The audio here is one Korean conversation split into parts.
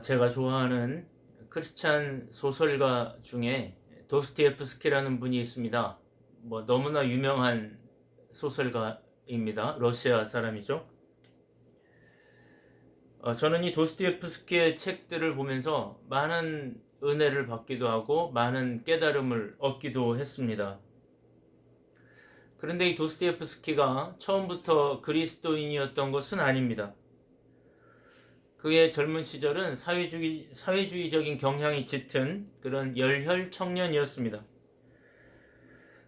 제가 좋아하는 크리스찬 소설가 중에 도스토옙스키라는 분이 있습니다. 너무나 유명한 소설가입니다. 러시아 사람이죠. 저는 이 도스토옙스키의 책들을 보면서 많은 은혜를 받기도 하고 많은 깨달음을 얻기도 했습니다. 그런데 이 도스토옙스키가 처음부터 그리스도인이었던 것은 아닙니다. 그의 젊은 시절은 사회주의적인 경향이 짙은 그런 열혈 청년이었습니다.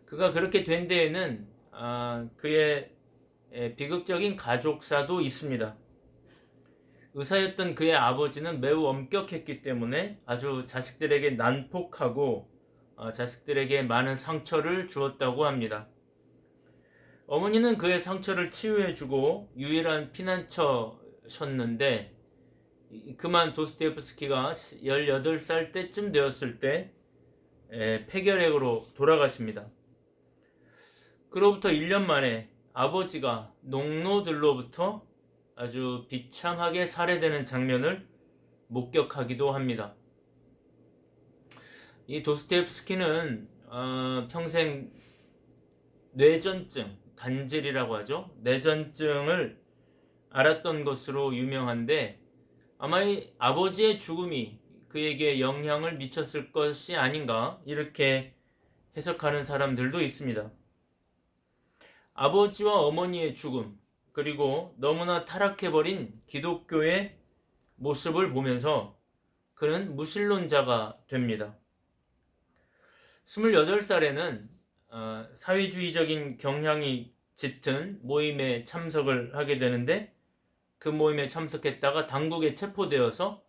그가 그렇게 된 데에는 그의 비극적인 가족사도 있습니다. 의사였던 그의 아버지는 매우 엄격했기 때문에 아주 자식들에게 난폭하고 자식들에게 많은 상처를 주었다고 합니다. 어머니는 그의 상처를 치유해주고 유일한 피난처셨는데 그만 도스토옙스키가 18살 때쯤 되었을 때 폐결핵으로 돌아가십니다. 그로부터 1년 만에 아버지가 농노들로부터 아주 비참하게 살해되는 장면을 목격하기도 합니다. 이 도스토옙스키는 평생 뇌전증, 간질이라고 하죠. 뇌전증을 앓았던 것으로 유명한데 아마 이 아버지의 죽음이 그에게 영향을 미쳤을 것이 아닌가 이렇게 해석하는 사람들도 있습니다. 아버지와 어머니의 죽음 그리고 너무나 타락해버린 기독교의 모습을 보면서 그는 무신론자가 됩니다. 28살에는 사회주의적인 경향이 짙은 모임에 참석을 하게 되는데 그 모임에 참석했다가 당국에 체포되어서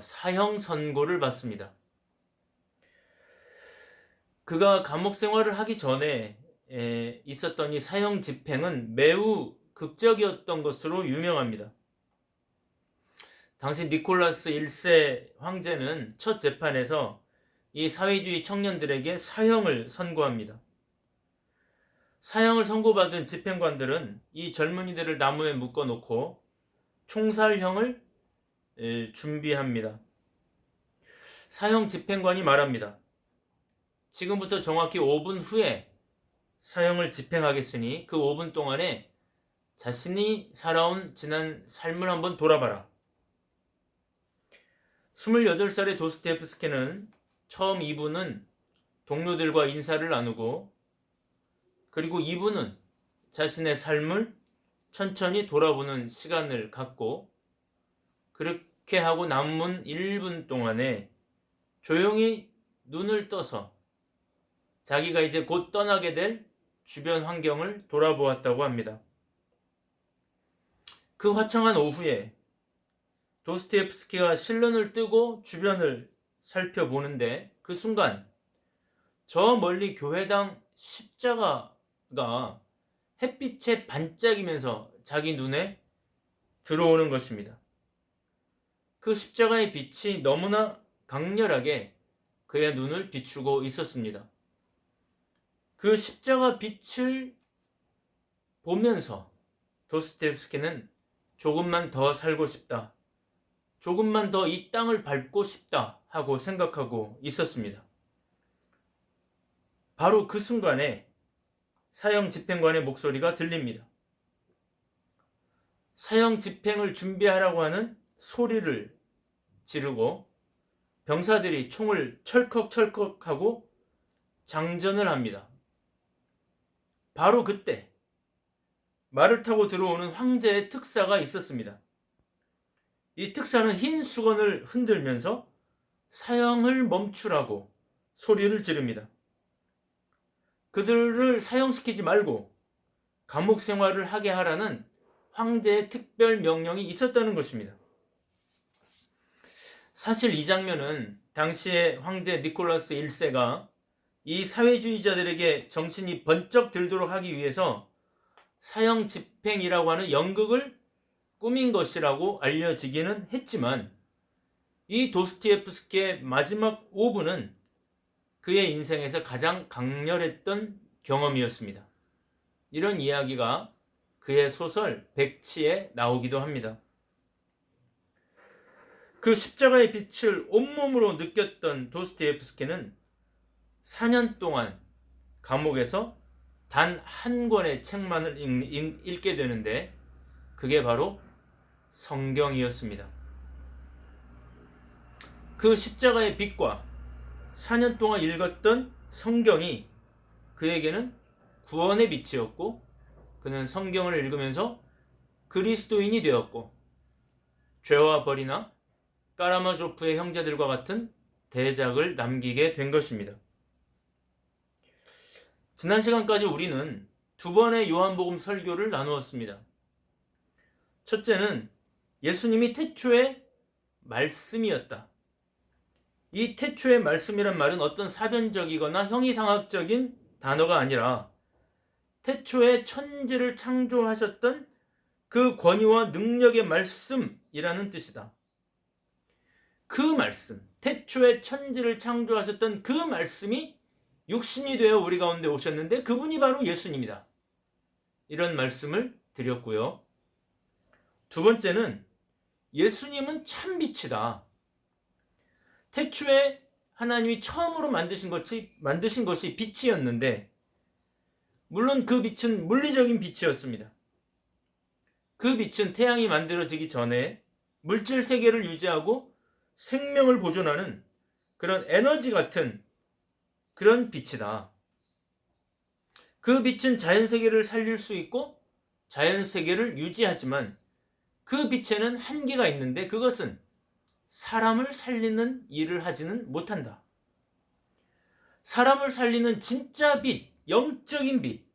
사형 선고를 받습니다. 그가 감옥 생활을 하기 전에 있었던 이 사형 집행은 매우 극적이었던 것으로 유명합니다. 당시 니콜라스 1세 황제는 첫 재판에서 이 사회주의 청년들에게 사형을 선고합니다. 사형을 선고받은 집행관들은 이 젊은이들을 나무에 묶어놓고 총살형을 준비합니다. 사형 집행관이 말합니다. 지금부터 정확히 5분 후에 사형을 집행하겠으니 그 5분 동안에 자신이 살아온 지난 삶을 한번 돌아봐라. 28살의 도스토옙스키는 처음 2부는 동료들과 인사를 나누고 그리고 2부는 자신의 삶을 천천히 돌아보는 시간을 갖고 그렇게 하고 남은 1분 동안에 조용히 눈을 떠서 자기가 이제 곧 떠나게 될 주변 환경을 돌아보았다고 합니다. 그 화창한 오후에 도스토옙스키가 실눈을 뜨고 주변을 살펴보는데 그 순간 저 멀리 교회당 십자가가 햇빛에 반짝이면서 자기 눈에 들어오는 것입니다. 그 십자가의 빛이 너무나 강렬하게 그의 눈을 비추고 있었습니다. 그 십자가 빛을 보면서 도스토옙스키는 조금만 더 살고 싶다. 조금만 더 이 땅을 밟고 싶다 하고 생각하고 있었습니다. 바로 그 순간에 사형 집행관의 목소리가 들립니다. 사형 집행을 준비하라고 하는 소리를 지르고 병사들이 총을 철컥철컥하고 장전을 합니다. 바로 그때 말을 타고 들어오는 황제의 특사가 있었습니다. 이 특사는 흰 수건을 흔들면서 사형을 멈추라고 소리를 지릅니다. 그들을 사형시키지 말고 감옥 생활을 하게 하라는 황제의 특별 명령이 있었다는 것입니다. 사실 이 장면은 당시의 황제 니콜라스 1세가 이 사회주의자들에게 정신이 번쩍 들도록 하기 위해서 사형 집행이라고 하는 연극을 꾸민 것이라고 알려지기는 했지만 이 도스토옙스키의 마지막 5분은 그의 인생에서 가장 강렬했던 경험이었습니다. 이런 이야기가 그의 소설 백치에 나오기도 합니다. 그 십자가의 빛을 온몸으로 느꼈던 도스토옙스키는 4년 동안 감옥에서 단 한 권의 책만을 읽게 되는데 그게 바로 성경이었습니다. 그 십자가의 빛과 4년 동안 읽었던 성경이 그에게는 구원의 빛이었고 그는 성경을 읽으면서 그리스도인이 되었고 죄와 벌이나 까라마조프의 형제들과 같은 대작을 남기게 된 것입니다. 지난 시간까지 우리는 두 번의 요한복음 설교를 나누었습니다. 첫째는 예수님이 태초에 말씀이었다. 이 태초의 말씀이란 말은 어떤 사변적이거나 형이상학적인 단어가 아니라 태초에 천지를 창조하셨던 그 권위와 능력의 말씀이라는 뜻이다. 그 말씀, 태초에 천지를 창조하셨던 그 말씀이 육신이 되어 우리 가운데 오셨는데 그분이 바로 예수님이다. 이런 말씀을 드렸고요. 두 번째는 예수님은 참 빛이다. 태초에 하나님이 처음으로 만드신 것이 빛이었는데 물론 그 빛은 물리적인 빛이었습니다. 그 빛은 태양이 만들어지기 전에 물질 세계를 유지하고 생명을 보존하는 그런 에너지 같은 그런 빛이다. 그 빛은 자연세계를 살릴 수 있고 자연세계를 유지하지만 그 빛에는 한계가 있는데 그것은 사람을 살리는 일을 하지는 못한다. 사람을 살리는 진짜 빛, 영적인 빛,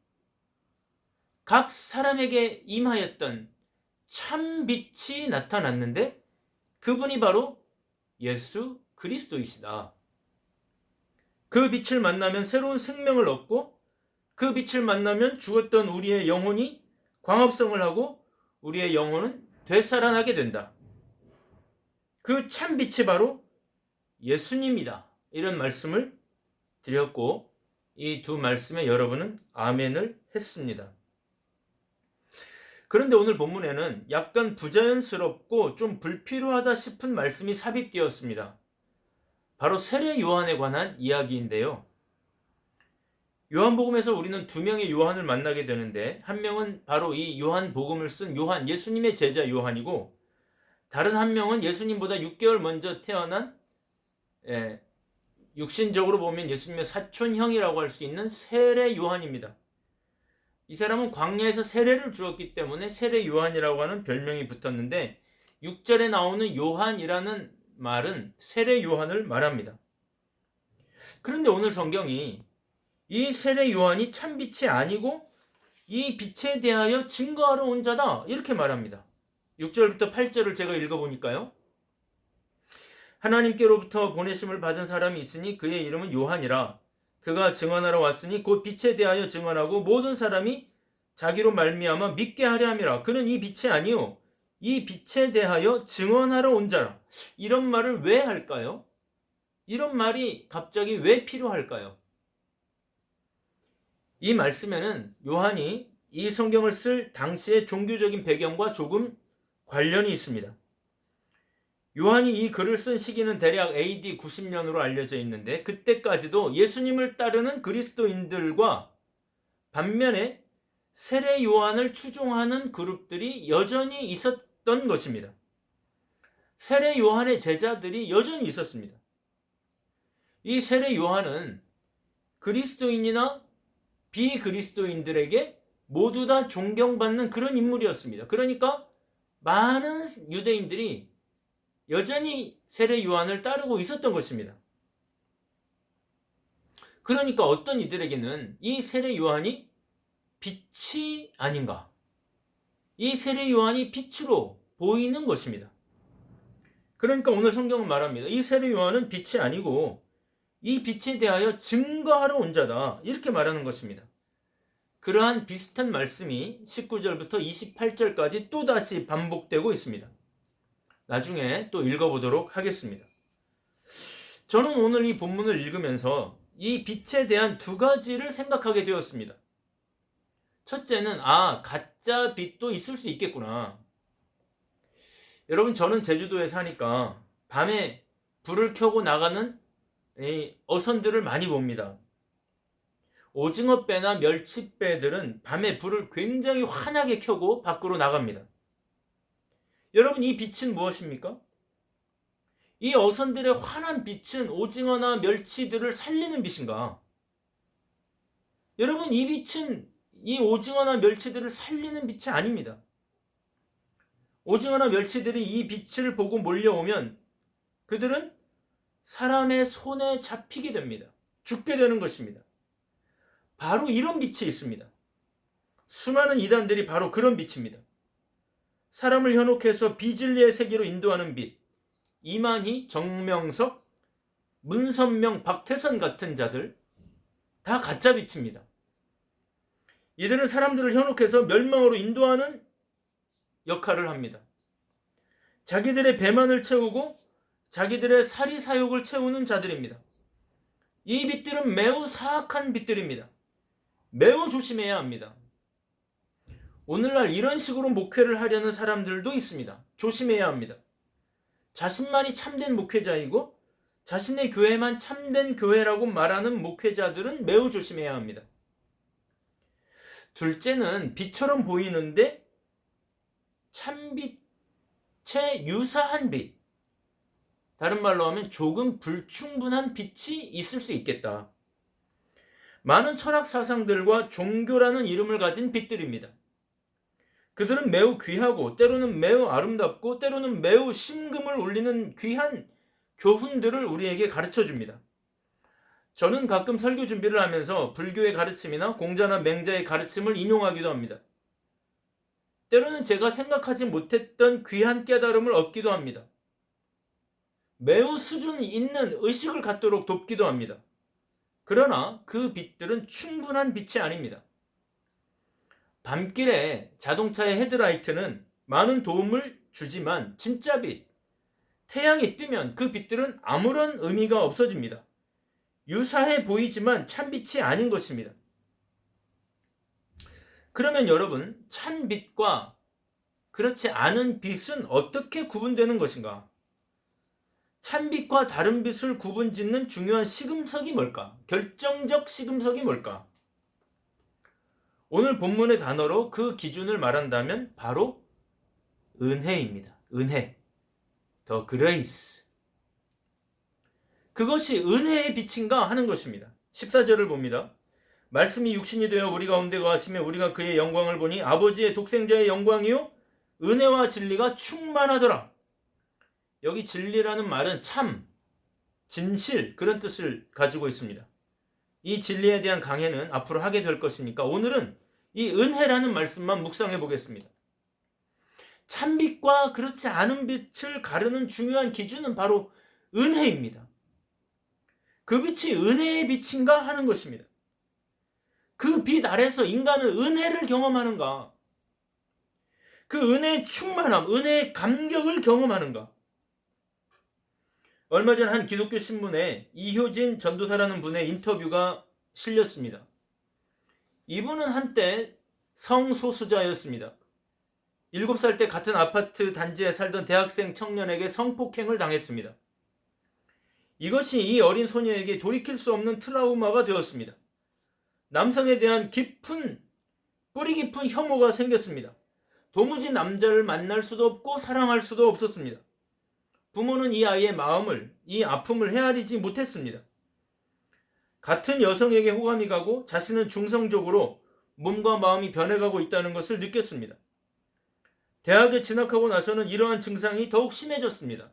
각 사람에게 임하였던 참 빛이 나타났는데 그분이 바로 예수 그리스도이시다. 그 빛을 만나면 새로운 생명을 얻고 그 빛을 만나면 죽었던 우리의 영혼이 광합성을 하고 우리의 영혼은 되살아나게 된다. 그 참 빛이 바로 예수님이다. 이런 말씀을 드렸고 이 두 말씀에 여러분은 아멘을 했습니다. 그런데 오늘 본문에는 약간 부자연스럽고 좀 불필요하다 싶은 말씀이 삽입되었습니다. 바로 세례 요한에 관한 이야기인데요. 요한복음에서 우리는 두 명의 요한을 만나게 되는데 한 명은 바로 이 요한복음을 쓴 요한, 예수님의 제자 요한이고 다른 한 명은 예수님보다 6개월 먼저 태어난 육신적으로 보면 예수님의 사촌형이라고 할 수 있는 세례 요한입니다. 이 사람은 광야에서 세례를 주었기 때문에 세례 요한이라고 하는 별명이 붙었는데 6절에 나오는 요한이라는 말은 세례 요한을 말합니다. 그런데 오늘 성경이 이 세례 요한이 참빛이 아니고 이 빛에 대하여 증거하러 온 자다 이렇게 말합니다. 6절부터 8절을 제가 읽어보니까요. 하나님께로부터 보내심을 받은 사람이 있으니 그의 이름은 요한이라. 그가 증언하러 왔으니 곧 빛에 대하여 증언하고 모든 사람이 자기로 말미암아 믿게 하려 함이라. 그는 이 빛이 아니요 이 빛에 대하여 증언하러 온 자라. 이런 말을 왜 할까요? 이런 말이 갑자기 왜 필요할까요? 이 말씀에는 요한이 이 성경을 쓸 당시의 종교적인 배경과 조금 관련이 있습니다. 요한이 이 글을 쓴 시기는 대략 AD 90년으로 알려져 있는데 그때까지도 예수님을 따르는 그리스도인들과 반면에 세례 요한을 추종하는 그룹들이 여전히 있었던 것입니다. 세례 요한의 제자들이 여전히 있었습니다. 이 세례 요한은 그리스도인이나 비그리스도인들에게 모두 다 존경받는 그런 인물이었습니다. 그러니까 많은 유대인들이 여전히 세례 요한을 따르고 있었던 것입니다. 그러니까 어떤 이들에게는 이 세례 요한이 빛이 아닌가? 이 세례 요한이 빛으로 보이는 것입니다. 그러니까 오늘 성경은 말합니다. 이 세례 요한은 빛이 아니고 이 빛에 대하여 증거하러 온 자다. 이렇게 말하는 것입니다. 그러한 비슷한 말씀이 19절부터 28절까지 또다시 반복되고 있습니다. 나중에 또 읽어보도록 하겠습니다. 저는 오늘 이 본문을 읽으면서 이 빛에 대한 두 가지를 생각하게 되었습니다. 첫째는 가짜 빛도 있을 수 있겠구나. 여러분 저는 제주도에 사니까 밤에 불을 켜고 나가는 이 어선들을 많이 봅니다. 오징어배나 멸치배들은 밤에 불을 굉장히 환하게 켜고 밖으로 나갑니다. 여러분, 이 빛은 무엇입니까? 이 어선들의 환한 빛은 오징어나 멸치들을 살리는 빛인가? 여러분, 이 빛은 이 오징어나 멸치들을 살리는 빛이 아닙니다. 오징어나 멸치들이 이 빛을 보고 몰려오면 그들은 사람의 손에 잡히게 됩니다. 죽게 되는 것입니다. 바로 이런 빛이 있습니다. 수많은 이단들이 바로 그런 빛입니다. 사람을 현혹해서 비진리의 세계로 인도하는 빛. 이만희, 정명석, 문선명, 박태선 같은 자들 다 가짜 빛입니다. 이들은 사람들을 현혹해서 멸망으로 인도하는 역할을 합니다. 자기들의 배만을 채우고 자기들의 사리사욕을 채우는 자들입니다. 이 빛들은 매우 사악한 빛들입니다. 매우 조심해야 합니다. 오늘날 이런 식으로 목회를 하려는 사람들도 있습니다. 조심해야 합니다. 자신만이 참된 목회자이고 자신의 교회만 참된 교회라고 말하는 목회자들은 매우 조심해야 합니다. 둘째는 빛처럼 보이는데 참빛에 유사한 빛. 다른 말로 하면 조금 불충분한 빛이 있을 수 있겠다. 많은 철학 사상들과 종교라는 이름을 가진 빛들입니다. 그들은 매우 귀하고 때로는 매우 아름답고 때로는 매우 심금을 울리는 귀한 교훈들을 우리에게 가르쳐 줍니다. 저는 가끔 설교 준비를 하면서 불교의 가르침이나 공자나 맹자의 가르침을 인용하기도 합니다. 때로는 제가 생각하지 못했던 귀한 깨달음을 얻기도 합니다. 매우 수준 있는 의식을 갖도록 돕기도 합니다. 그러나 그 빛들은 충분한 빛이 아닙니다. 밤길에 자동차의 헤드라이트는 많은 도움을 주지만 진짜 빛, 태양이 뜨면 그 빛들은 아무런 의미가 없어집니다. 유사해 보이지만 참빛이 아닌 것입니다. 그러면 여러분, 참빛과 그렇지 않은 빛은 어떻게 구분되는 것인가? 참빛과 다른 빛을 구분짓는 중요한 시금석이 뭘까? 결정적 시금석이 뭘까? 오늘 본문의 단어로 그 기준을 말한다면 바로 은혜입니다. 은혜. The grace. 그것이 은혜의 빛인가 하는 것입니다. 14절을 봅니다. 말씀이 육신이 되어 우리 가운데 거하시며 우리가 그의 영광을 보니 아버지의 독생자의 영광이요 은혜와 진리가 충만하더라. 여기 진리라는 말은 참, 진실 그런 뜻을 가지고 있습니다. 이 진리에 대한 강해는 앞으로 하게 될 것이니까 오늘은 이 은혜라는 말씀만 묵상해 보겠습니다. 참빛과 그렇지 않은 빛을 가르는 중요한 기준은 바로 은혜입니다. 그 빛이 은혜의 빛인가 하는 것입니다. 그 빛 아래서 인간은 은혜를 경험하는가? 그 은혜의 충만함, 은혜의 감격을 경험하는가? 얼마 전 한 기독교 신문에 이효진 전도사라는 분의 인터뷰가 실렸습니다. 이분은 한때 성소수자였습니다. 7살 때 같은 아파트 단지에 살던 대학생 청년에게 성폭행을 당했습니다. 이것이 이 어린 소녀에게 돌이킬 수 없는 트라우마가 되었습니다. 남성에 대한 뿌리 깊은 혐오가 생겼습니다. 도무지 남자를 만날 수도 없고 사랑할 수도 없었습니다. 부모는 이 아이의 마음을, 이 아픔을 헤아리지 못했습니다. 같은 여성에게 호감이 가고 자신은 중성적으로 몸과 마음이 변해가고 있다는 것을 느꼈습니다. 대학에 진학하고 나서는 이러한 증상이 더욱 심해졌습니다.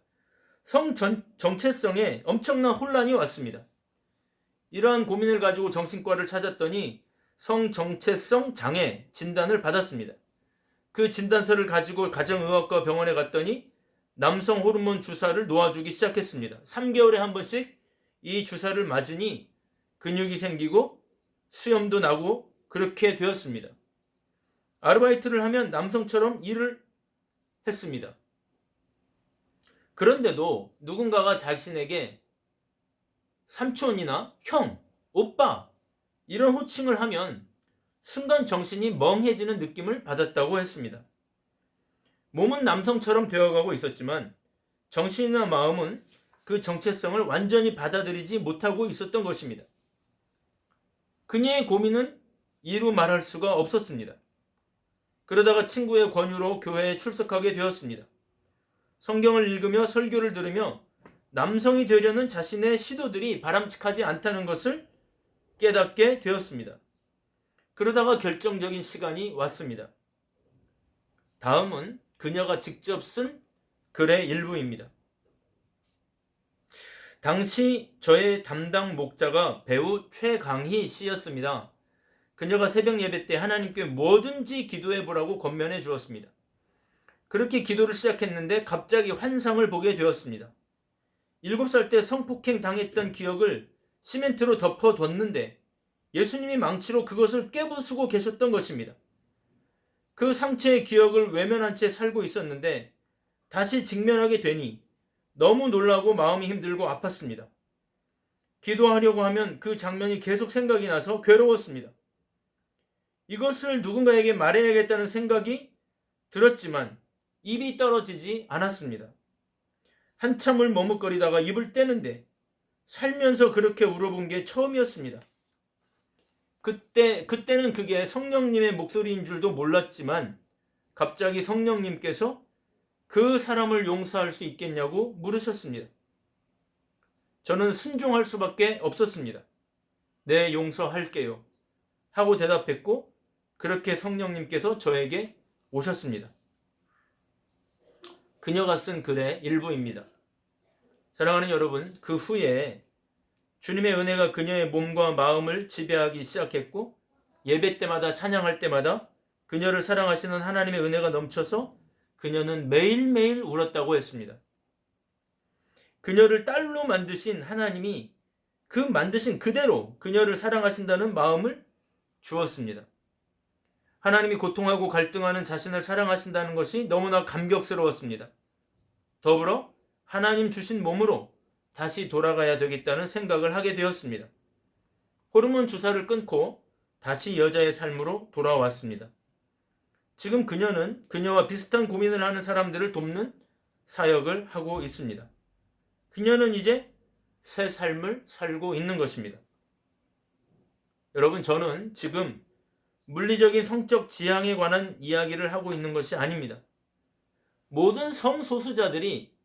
정체성에 엄청난 혼란이 왔습니다. 이러한 고민을 가지고 정신과를 찾았더니 성정체성 장애 진단을 받았습니다. 그 진단서를 가지고 가정의학과 병원에 갔더니 남성 호르몬 주사를 놓아주기 시작했습니다. 3개월에 한 번씩 이 주사를 맞으니 근육이 생기고 수염도 나고 그렇게 되었습니다. 아르바이트를 하면 남성처럼 일을 했습니다. 그런데도 누군가가 자신에게 삼촌이나 형, 오빠 이런 호칭을 하면 순간 정신이 멍해지는 느낌을 받았다고 했습니다. 몸은 남성처럼 되어가고 있었지만 정신이나 마음은 그 정체성을 완전히 받아들이지 못하고 있었던 것입니다. 그녀의 고민은 이루 말할 수가 없었습니다. 그러다가 친구의 권유로 교회에 출석하게 되었습니다. 성경을 읽으며 설교를 들으며 남성이 되려는 자신의 시도들이 바람직하지 않다는 것을 깨닫게 되었습니다. 그러다가 결정적인 시간이 왔습니다. 다음은 그녀가 직접 쓴 글의 일부입니다. 당시 저의 담당 목자가 배우 최강희 씨였습니다. 그녀가 새벽 예배 때 하나님께 뭐든지 기도해 보라고 권면해 주었습니다. 그렇게 기도를 시작했는데 갑자기 환상을 보게 되었습니다. 7살 때 성폭행 당했던 기억을 시멘트로 덮어뒀는데 예수님이 망치로 그것을 깨부수고 계셨던 것입니다. 그 상처의 기억을 외면한 채 살고 있었는데 다시 직면하게 되니 너무 놀라고 마음이 힘들고 아팠습니다. 기도하려고 하면 그 장면이 계속 생각이 나서 괴로웠습니다. 이것을 누군가에게 말해야겠다는 생각이 들었지만 입이 떨어지지 않았습니다. 한참을 머뭇거리다가 입을 떼는데 살면서 그렇게 울어본 게 처음이었습니다. 그때는 그게 성령님의 목소리인 줄도 몰랐지만 갑자기 성령님께서 그 사람을 용서할 수 있겠냐고 물으셨습니다. 저는 순종할 수밖에 없었습니다. 네, 용서할게요 하고 대답했고 그렇게 성령님께서 저에게 오셨습니다. 그녀가 쓴 글의 일부입니다. 사랑하는 여러분, 그 후에 주님의 은혜가 그녀의 몸과 마음을 지배하기 시작했고 예배 때마다 찬양할 때마다 그녀를 사랑하시는 하나님의 은혜가 넘쳐서 그녀는 매일매일 울었다고 했습니다. 그녀를 딸로 만드신 하나님이 그 만드신 그대로 그녀를 사랑하신다는 마음을 주었습니다. 하나님이 고통하고 갈등하는 자신을 사랑하신다는 것이 너무나 감격스러웠습니다. 더불어 하나님 주신 몸으로 다시 돌아가야 되겠다는 생각을 하게 되었습니다. 호르몬 주사를 끊고 다시 여자의 삶으로 돌아왔습니다. 지금 그녀는 그녀와 비슷한 고민을 하는 사람들을 돕는 사역을 하고 있습니다. 그녀는 이제 새 삶을 살고 있는 것입니다. 여러분, 저는 지금 물리적인 성적 지향에 관한 이야기를 하고 있는 것이 아닙니다. 모든 성소수자들이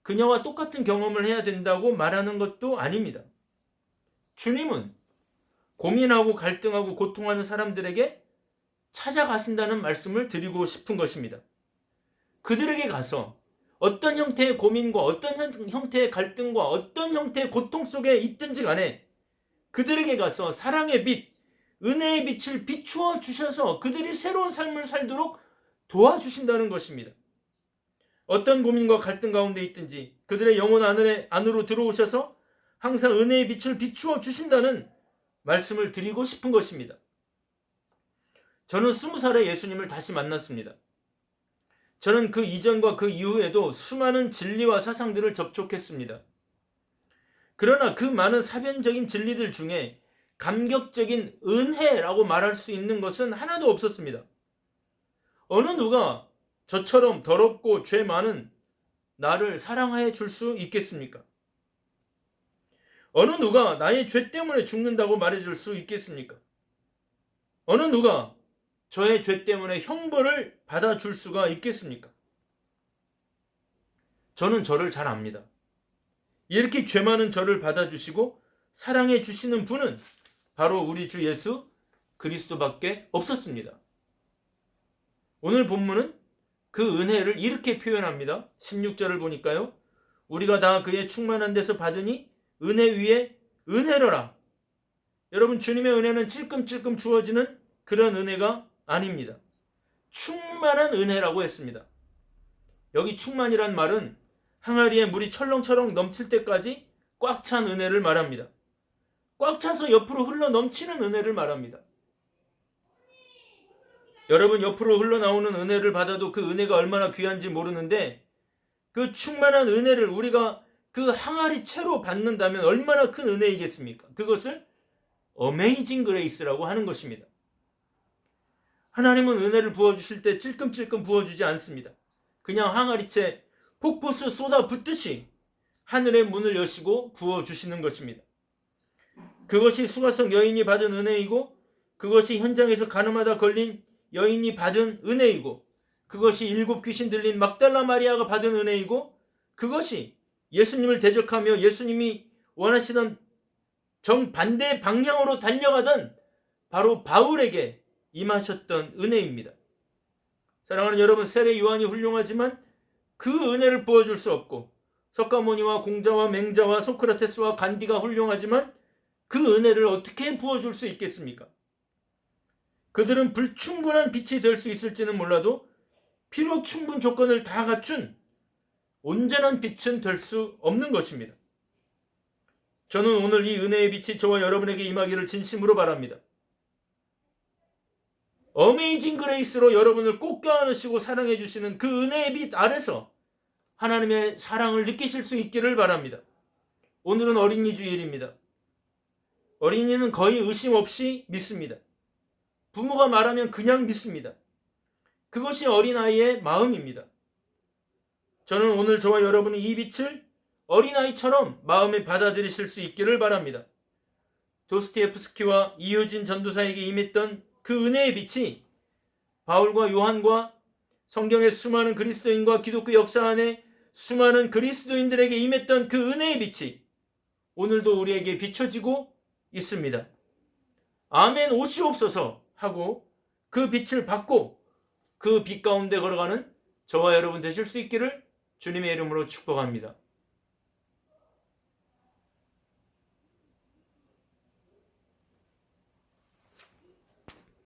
그녀와 똑같은 경험을 해야 된다고 말하는 것도 아닙니다. 주님은 고민하고 갈등하고 고통하는 사람들에게 찾아가신다는 말씀을 드리고 싶은 것입니다. 그들에게 가서 어떤 형태의 고민과 어떤 형태의 갈등과 어떤 형태의 고통 속에 있든지 간에 그들에게 가서 사랑의 빛, 은혜의 빛을 비추어 주셔서 그들이 새로운 삶을 살도록 도와주신다는 것입니다. 어떤 고민과 갈등 가운데 있든지 그들의 영혼 안으로 들어오셔서 항상 은혜의 빛을 비추어 주신다는 말씀을 드리고 싶은 것입니다. 저는 20살에 예수님을 다시 만났습니다. 저는 그 이전과 그 이후에도 수많은 진리와 사상들을 접촉했습니다. 그러나 그 많은 사변적인 진리들 중에 감격적인 은혜라고 말할 수 있는 것은 하나도 없었습니다. 어느 누가 저처럼 더럽고 죄 많은 나를 사랑해 줄 수 있겠습니까? 어느 누가 나의 죄 때문에 죽는다고 말해줄 수 있겠습니까? 어느 누가 저의 죄 때문에 형벌을 받아줄 수가 있겠습니까? 저는 저를 잘 압니다. 이렇게 죄 많은 저를 받아주시고 사랑해 주시는 분은 바로 우리 주 예수 그리스도밖에 없었습니다. 오늘 본문은 그 은혜를 이렇게 표현합니다. 16절을 보니까요. 우리가 다 그의 충만한 데서 받으니 은혜 위에 은혜로라. 여러분, 주님의 은혜는 찔끔찔끔 주어지는 그런 은혜가 아닙니다. 충만한 은혜라고 했습니다. 여기 충만이란 말은 항아리에 물이 철렁철렁 넘칠 때까지 꽉 찬 은혜를 말합니다. 꽉 차서 옆으로 흘러 넘치는 은혜를 말합니다. 여러분, 옆으로 흘러나오는 은혜를 받아도 그 은혜가 얼마나 귀한지 모르는데 그 충만한 은혜를 우리가 그 항아리 채로 받는다면 얼마나 큰 은혜이겠습니까? 그것을 어메이징 그레이스라고 하는 것입니다. 하나님은 은혜를 부어주실 때 찔끔찔끔 부어주지 않습니다. 그냥 항아리채 폭포수 쏟아붓듯이 하늘의 문을 여시고 부어주시는 것입니다. 그것이 수가성 여인이 받은 은혜이고, 그것이 현장에서 가늠하다 걸린 여인이 받은 은혜이고, 그것이 7 귀신 들린 막달라 마리아가 받은 은혜이고, 그것이 예수님을 대적하며 예수님이 원하시던 정반대 방향으로 달려가던 바로 바울에게 임하셨던 은혜입니다. 사랑하는 여러분, 세례 요한이 훌륭하지만 그 은혜를 부어줄 수 없고, 석가모니와 공자와 맹자와 소크라테스와 간디가 훌륭하지만 그 은혜를 어떻게 부어줄 수 있겠습니까? 그들은 불충분한 빛이 될 수 있을지는 몰라도 필요 충분 조건을 다 갖춘 온전한 빛은 될 수 없는 것입니다. 저는 오늘 이 은혜의 빛이 저와 여러분에게 임하기를 진심으로 바랍니다. 어메이징 그레이스로 여러분을 꼭 껴안으시고 사랑해 주시는 그 은혜의 빛 아래서 하나님의 사랑을 느끼실 수 있기를 바랍니다. 오늘은 어린이 주일입니다. 어린이는 거의 의심 없이 믿습니다. 부모가 말하면 그냥 믿습니다. 그것이 어린아이의 마음입니다. 저는 오늘 저와 여러분이 이 빛을 어린아이처럼 마음에 받아들이실 수 있기를 바랍니다. 도스토옙스키와 이효진 전도사에게 임했던 그 은혜의 빛이 바울과 요한과 성경의 수많은 그리스도인과 기독교 역사 안에 수많은 그리스도인들에게 임했던 그 은혜의 빛이 오늘도 우리에게 비춰지고 있습니다. 아멘 오시옵소서 하고 그 빛을 받고 그 빛 가운데 걸어가는 저와 여러분 되실 수 있기를 주님의 이름으로 축복합니다.